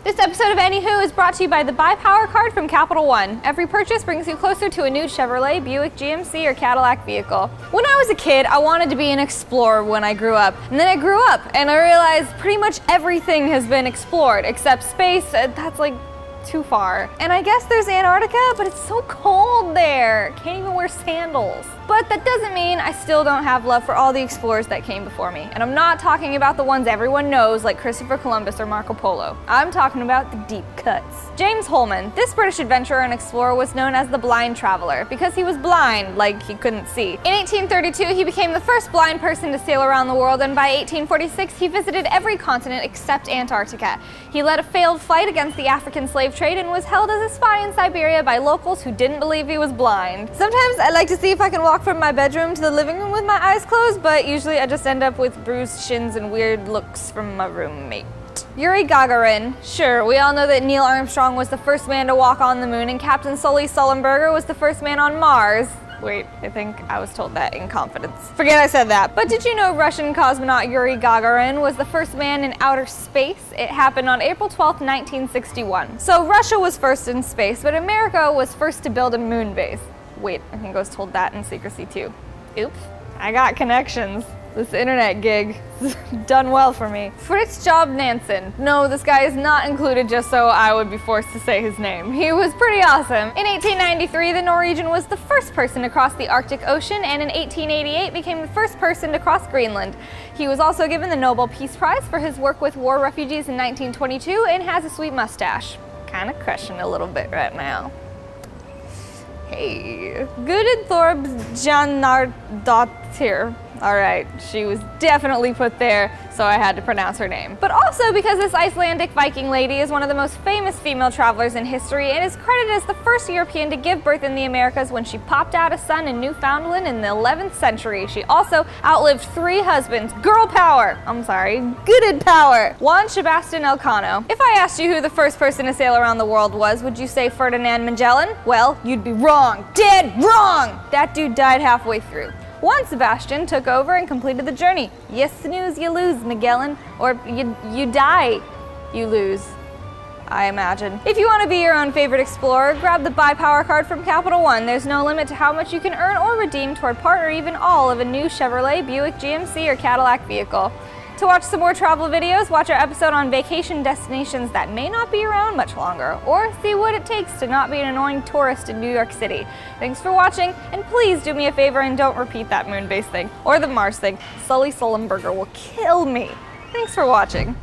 This episode of Anyhoo is brought to you by the Buy Power card from Capital One. Every purchase brings you closer to a new Chevrolet, Buick, GMC, or Cadillac vehicle. When I was a kid, I wanted to be an explorer when I grew up. And then I grew up and I realized pretty much everything has been explored except space. That's like too far. And I guess there's Antarctica, but it's so cold there. Can't even wear sandals. But that doesn't mean I still don't have love for all the explorers that came before me. And I'm not talking about the ones everyone knows like Christopher Columbus or Marco Polo. I'm talking about the deep cuts. James Holman, this British adventurer and explorer, was known as the blind traveler because he was blind, like he couldn't see. In 1832, he became the first blind person to sail around the world, and by 1846, he visited every continent except Antarctica. He led a failed fight against the African slave trade and was held as a spy in Siberia by locals who didn't believe he was blind. Sometimes I like to see if I can walk from my bedroom to the living room with my eyes closed, but usually I just end up with bruised shins and weird looks from my roommate. Yuri Gagarin. Sure, we all know that Neil Armstrong was the first man to walk on the moon and Captain Sully Sullenberger was the first man on Mars. Wait, I think I was told that in confidence. Forget I said that. But did you know Russian cosmonaut Yuri Gagarin was the first man in outer space? It happened on April 12, 1961. So Russia was first in space, but America was first to build a moon base. Wait, I think I was told that in secrecy too. Oops, I got connections. This internet gig has done well for me. Fridtjof Nansen. No, this guy is not included just so I would be forced to say his name. He was pretty awesome. In 1893, the Norwegian was the first person to cross the Arctic Ocean, and in 1888 became the first person to cross Greenland. He was also given the Nobel Peace Prize for his work with war refugees in 1922 and has a sweet mustache. Kinda crushing a little bit right now. Hey, Gudrid Janardottir. Alright, she was definitely put there, so I had to pronounce her name. But also because this Icelandic Viking lady is one of the most famous female travelers in history and is credited as the first European to give birth in the Americas when she popped out a son in Newfoundland in the 11th century. She also outlived 3 husbands. Girl power! I'm sorry, Gudrid power! Juan Sebastian Elcano. If I asked you who the first person to sail around the world was, would you say Ferdinand Magellan? Well, you'd be wrong. Dead wrong! That dude died halfway through. Juan Sebastian took over and completed the journey. You snooze, you lose, Magellan. Or you die, you lose, I imagine. If you want to be your own favorite explorer, grab the Buy Power card from Capital One. There's no limit to how much you can earn or redeem toward part or even all of a new Chevrolet, Buick, GMC, or Cadillac vehicle. To watch some more travel videos, watch our episode on vacation destinations that may not be around much longer, or see what it takes to not be an annoying tourist in New York City. Thanks for watching, and please do me a favor and don't repeat that moon base thing, or the Mars thing. Sully Sullenberger will kill me. Thanks for watching.